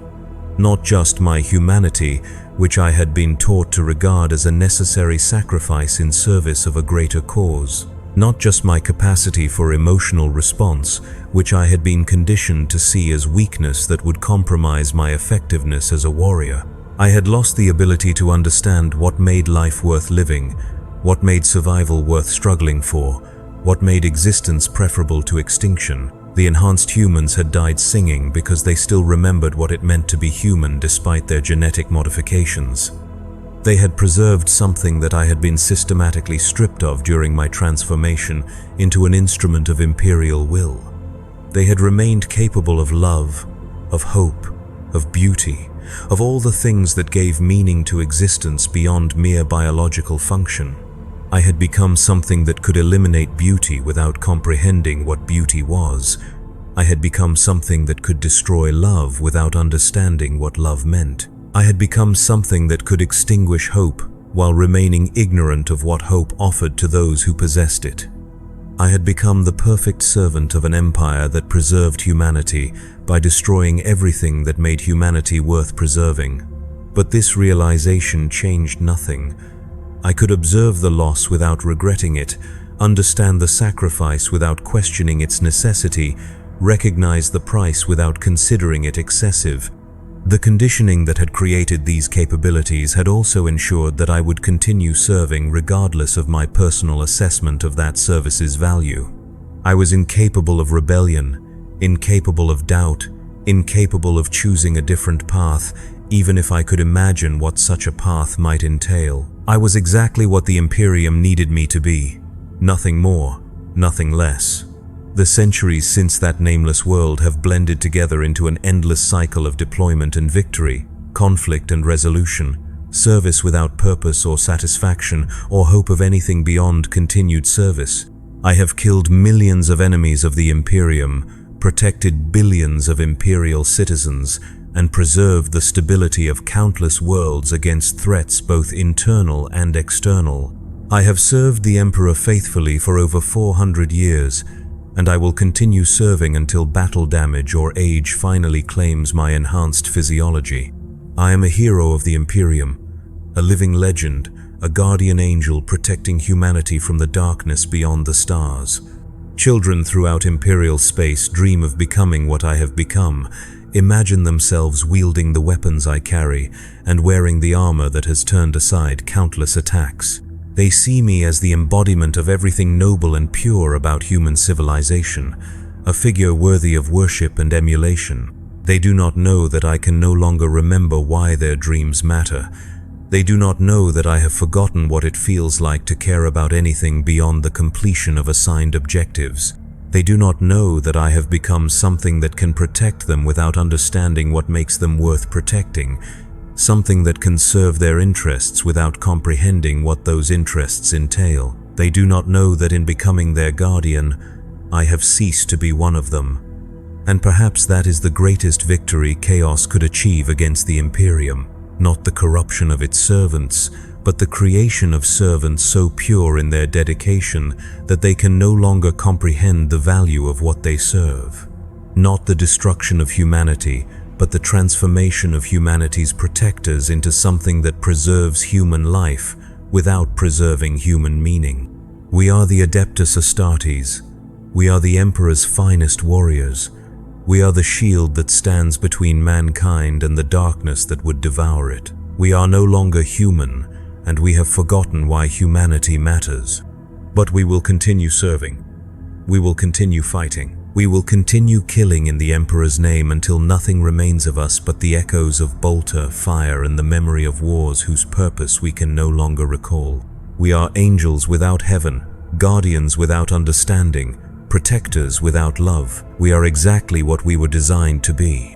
Not just my humanity, which I had been taught to regard as a necessary sacrifice in service of a greater cause. Not just my capacity for emotional response, which I had been conditioned to see as weakness that would compromise my effectiveness as a warrior. I had lost the ability to understand what made life worth living, what made survival worth struggling for, what made existence preferable to extinction. The enhanced humans had died singing because they still remembered what it meant to be human despite their genetic modifications. They had preserved something that I had been systematically stripped of during my transformation into an instrument of imperial will. They had remained capable of love, of hope, of beauty, of all the things that gave meaning to existence beyond mere biological function. I had become something that could eliminate beauty without comprehending what beauty was. I had become something that could destroy love without understanding what love meant. I had become something that could extinguish hope while remaining ignorant of what hope offered to those who possessed it. I had become the perfect servant of an empire that preserved humanity by destroying everything that made humanity worth preserving. But this realization changed nothing. I could observe the loss without regretting it, understand the sacrifice without questioning its necessity, recognize the price without considering it excessive. The conditioning that had created these capabilities had also ensured that I would continue serving regardless of my personal assessment of that service's value. I was incapable of rebellion, incapable of doubt, incapable of choosing a different path, even if I could imagine what such a path might entail. I was exactly what the Imperium needed me to be. Nothing more, nothing less. The centuries since that nameless world have blended together into an endless cycle of deployment and victory, conflict and resolution, service without purpose or satisfaction, or hope of anything beyond continued service. I have killed millions of enemies of the Imperium, protected billions of Imperial citizens, and preserved the stability of countless worlds against threats both internal and external. I have served the Emperor faithfully for over 400 years, and I will continue serving until battle damage or age finally claims my enhanced physiology. I am a hero of the Imperium, a living legend, a guardian angel protecting humanity from the darkness beyond the stars. Children throughout Imperial space dream of becoming what I have become, imagine themselves wielding the weapons I carry and wearing the armor that has turned aside countless attacks. They see me as the embodiment of everything noble and pure about human civilization, a figure worthy of worship and emulation. They do not know that I can no longer remember why their dreams matter. They do not know that I have forgotten what it feels like to care about anything beyond the completion of assigned objectives. They do not know that I have become something that can protect them without understanding what makes them worth protecting, something that can serve their interests without comprehending what those interests entail. They do not know that in becoming their guardian, I have ceased to be one of them. And perhaps that is the greatest victory chaos could achieve against the Imperium, not the corruption of its servants, but the creation of servants so pure in their dedication that they can no longer comprehend the value of what they serve. Not the destruction of humanity, but the transformation of humanity's protectors into something that preserves human life without preserving human meaning. We are the Adeptus Astartes. We are the Emperor's finest warriors. We are the shield that stands between mankind and the darkness that would devour it. We are no longer human, and we have forgotten why humanity matters. But we will continue serving. We will continue fighting. We will continue killing in the Emperor's name until nothing remains of us but the echoes of bolter, fire, and the memory of wars whose purpose we can no longer recall. We are angels without heaven, guardians without understanding, protectors without love. We are exactly what we were designed to be.